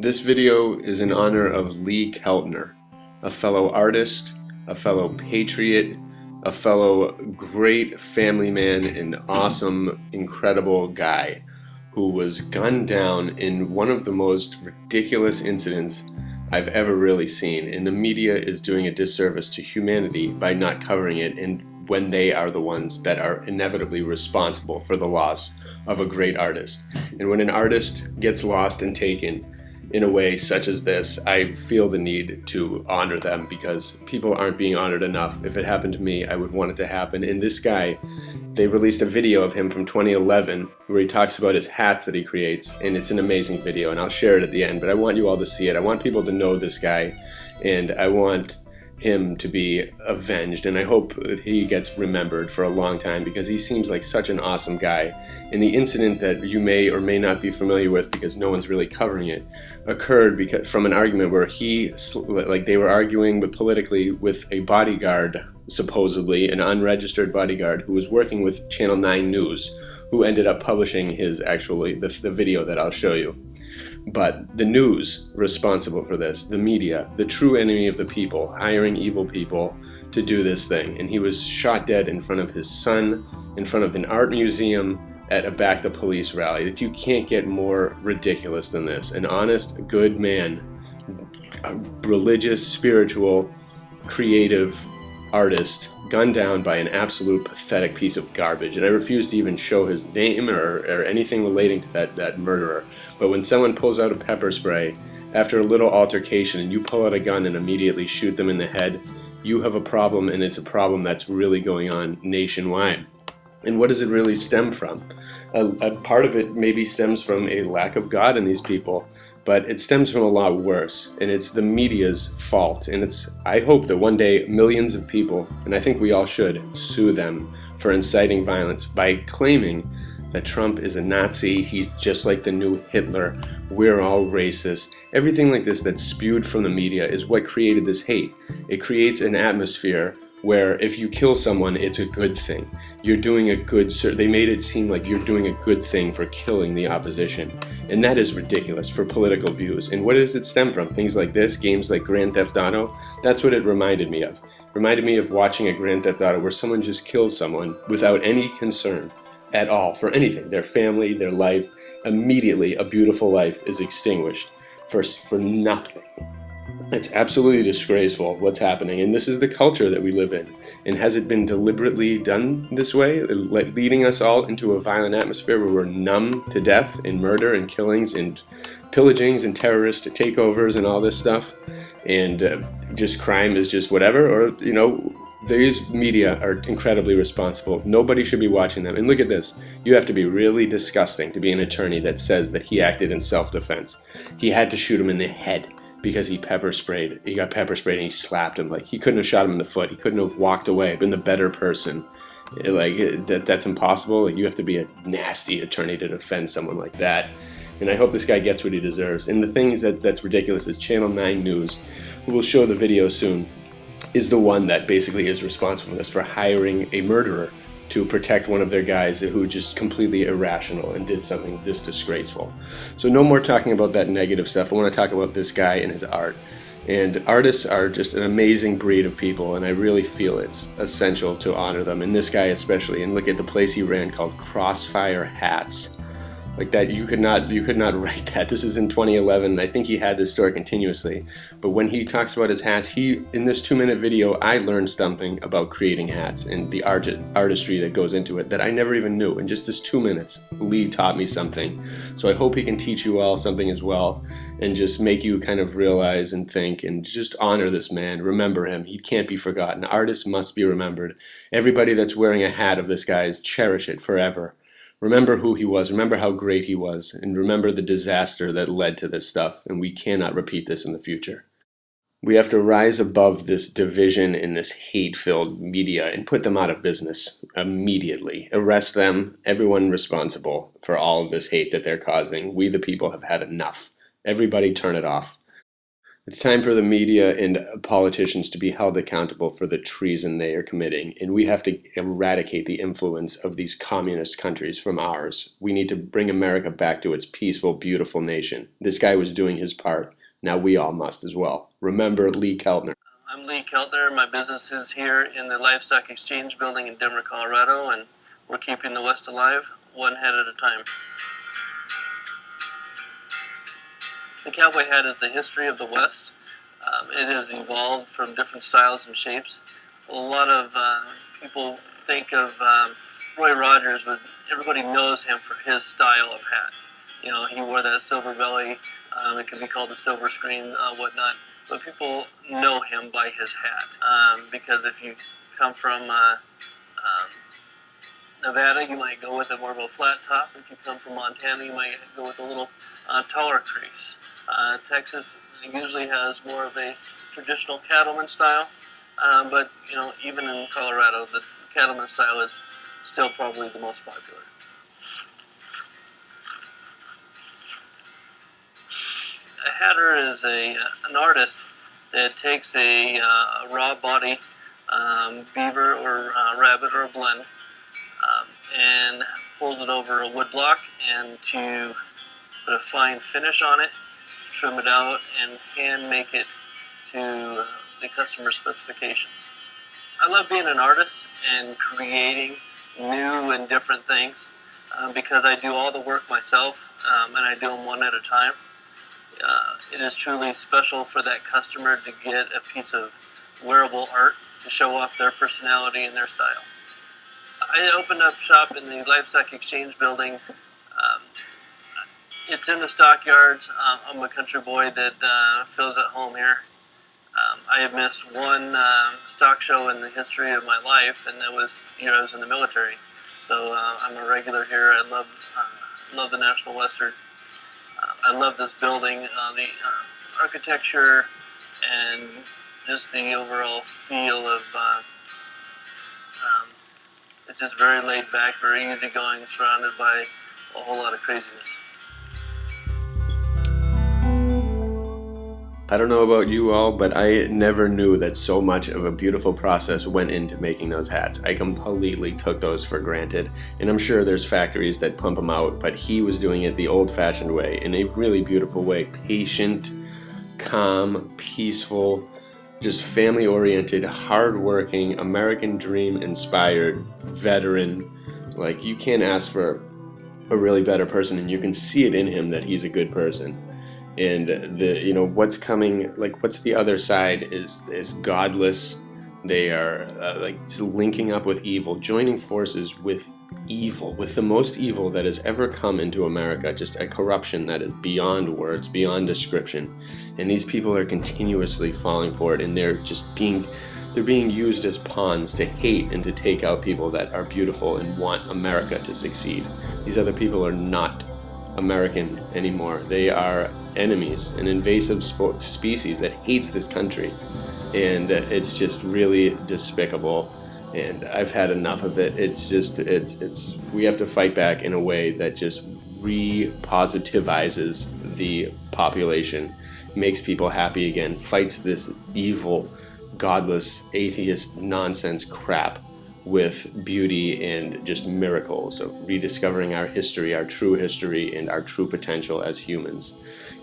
This video is in honor of Lee Keltner, a fellow artist, a fellow patriot, a fellow great family man, and awesome, incredible guy who was gunned down in one of the most ridiculous incidents I've ever really seen. And the media is doing a disservice to humanity by not covering it, and when they are the ones that are inevitably responsible for the loss of a great artist. And when an artist gets lost and taken in a way such as this, I feel the need to honor them because people aren't being honored enough. If it happened to me, I would want it to happen. And this guy, they released a video of him from 2011 where he talks about his hats that he creates, and it's an amazing video, and I'll share it at the end, but I want you all to see it. I want people to know this guy, and I want him to be avenged, and I hope he gets remembered for a long time because he seems like such an awesome guy. And the incident that you may or may not be familiar with, because no one's really covering it, occurred because from an argument where they were arguing politically with a bodyguard, supposedly an unregistered bodyguard who was working with Channel 9 News, who ended up publishing his the video that I'll show you. But the news responsible for this, the media, the true enemy of the people, hiring evil people to do this thing. And he was shot dead in front of his son, in front of an art museum, at a Back the Police rally. That you can't get more ridiculous than this. An honest, good man, a religious, spiritual, creative artist gunned down by an absolute pathetic piece of garbage. And I refuse to even show his name or anything relating to that murderer. But when someone pulls out a pepper spray after a little altercation and you pull out a gun and immediately shoot them in the head, you have a problem, and it's a problem that's really going on nationwide. And what does it really stem from? A part of it maybe stems from a lack of God in these people, but it stems from a lot worse, and it's the media's fault. And I hope that one day millions of people, and I think we all should, sue them for inciting violence by claiming that Trump is a Nazi, he's just like the new Hitler, we're all racist. Everything like this that's spewed from the media is what created this hate. It creates an atmosphere where if you kill someone, it's a good thing. You're doing a good, they made it seem like you're doing a good thing for killing the opposition. And that is ridiculous for political views. And what does it stem from? Things like this, games like Grand Theft Auto, that's what it reminded me of. Reminded me of watching a Grand Theft Auto where someone just kills someone without any concern at all for anything. Their family, their life, immediately a beautiful life is extinguished for nothing. It's absolutely disgraceful what's happening, and this is the culture that we live in. And has it been deliberately done this way, leading us all into a violent atmosphere where we're numb to death and murder and killings and pillagings and terrorist takeovers and all this stuff, and just crime is just whatever? Or, these media are incredibly responsible. Nobody should be watching them. And look at this. You have to be really disgusting to be an attorney that says that he acted in self-defense. He had to shoot him in the head because he got pepper sprayed and he slapped him. Like, he couldn't have shot him in the foot. He couldn't have walked away, been the better person. That's impossible. You have to be a nasty attorney to defend someone like that. And I hope this guy gets what he deserves. And the thing that's ridiculous is Channel 9 News, who will show the video soon, is the one that basically is responsible for this, for hiring a murderer to protect one of their guys who just completely irrational and did something this disgraceful. So no more talking about that negative stuff. I want to talk about this guy and his art. And artists are just an amazing breed of people, and I really feel it's essential to honor them, and this guy especially. And look at the place he ran called Crossfire Hats. Like that, you could not write that. This is in 2011. I think he had this story continuously. But when he talks about his hats, in this 2-minute video, I learned something about creating hats and the artistry that goes into it that I never even knew. In just this 2 minutes, Lee taught me something. So I hope he can teach you all something as well, and just make you kind of realize and think and just honor this man. Remember him. He can't be forgotten. Artists must be remembered. Everybody that's wearing a hat of this guy's, cherish it forever. Remember who he was, remember how great he was, and remember the disaster that led to this stuff, and we cannot repeat this in the future. We have to rise above this division and this hate-filled media and put them out of business immediately. Arrest them, everyone responsible for all of this hate that they're causing. We the people have had enough. Everybody turn it off. It's time for the media and politicians to be held accountable for the treason they are committing, and we have to eradicate the influence of these communist countries from ours. We need to bring America back to its peaceful, beautiful nation. This guy was doing his part. Now we all must as well. Remember Lee Keltner. I'm Lee Keltner. My business is here in the Livestock Exchange building in Denver, Colorado, and we're keeping the West alive, one head at a time. The cowboy hat is the history of the West. It has evolved from different styles and shapes. A lot of people think of Roy Rogers, but everybody knows him for his style of hat. You know, he wore that silver belly. It can be called the silver screen, whatnot. But people know him by his hat. Because if you come from Nevada, you might go with a more of a flat top. If you come from Montana, you might go with a little taller crease. Texas usually has more of a traditional cattleman style, but you know, even in Colorado, the cattleman style is still probably the most popular. A hatter is an artist that takes a raw body, beaver or rabbit or a blend, and pulls it over a wood block, and to put a fine finish on it, trim it out, and hand make it to the customer specifications. I love being an artist and creating new and different things because I do all the work myself, and I do them one at a time. It is truly special for that customer to get a piece of wearable art to show off their personality and their style. I opened up shop in the Livestock Exchange building. It's in the stockyards. I'm a country boy that feels at home here. I have missed one stock show in the history of my life, and that was year I was in the military. So I'm a regular here. I love the National Western. I love this building, the architecture, and just the overall feel of. It's just very laid back, very easygoing, surrounded by a whole lot of craziness. I don't know about you all, but I never knew that so much of a beautiful process went into making those hats. I completely took those for granted, and I'm sure there's factories that pump them out, but he was doing it the old-fashioned way, in a really beautiful way. Patient, calm, peaceful, just family-oriented, hard-working, American dream-inspired veteran. Like, you can't ask for a really better person, and you can see it in him that he's a good person. And what's coming, like what's the other side is godless. They are like linking up with evil, joining forces with evil, with the most evil that has ever come into America, just a corruption that is beyond words, beyond description. And these people are continuously falling for it, and they're being used as pawns to hate and to take out people that are beautiful and want America to succeed. These other people are not American anymore. They are enemies, an invasive species that hates this country, and it's just really despicable, and I've had enough of it. It's we have to fight back in a way that just repositivizes the population, makes people happy again, fights this evil, godless, atheist nonsense crap with beauty and just miracles of rediscovering our history, our true history, and our true potential as humans.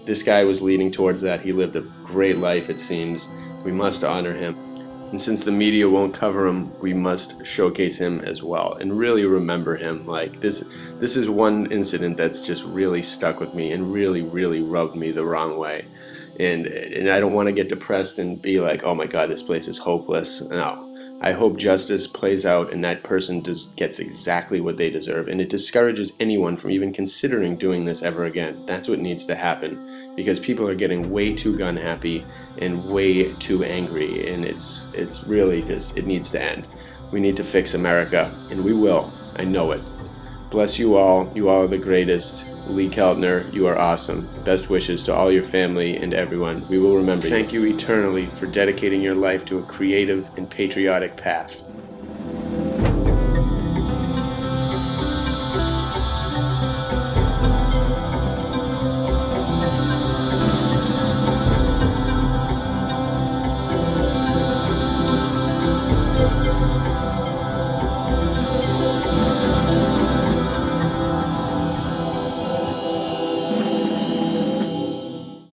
This guy was leading towards that. He lived a great life, it seems. We must honor him. And since the media won't cover him, we must showcase him as well and really remember him. Like this is one incident that's just really stuck with me and really, really rubbed me the wrong way. And I don't want to get depressed and be like, oh my God, this place is hopeless. No. I hope justice plays out and that person gets exactly what they deserve, and it discourages anyone from even considering doing this ever again. That's what needs to happen, because people are getting way too gun happy and way too angry, and it's really just, it needs to end. We need to fix America, and we will. I know it. Bless you all. You all are the greatest. Lee Keltner, you are awesome. Best wishes to all your family and everyone. We will remember you. Thank you eternally for dedicating your life to a creative and patriotic path.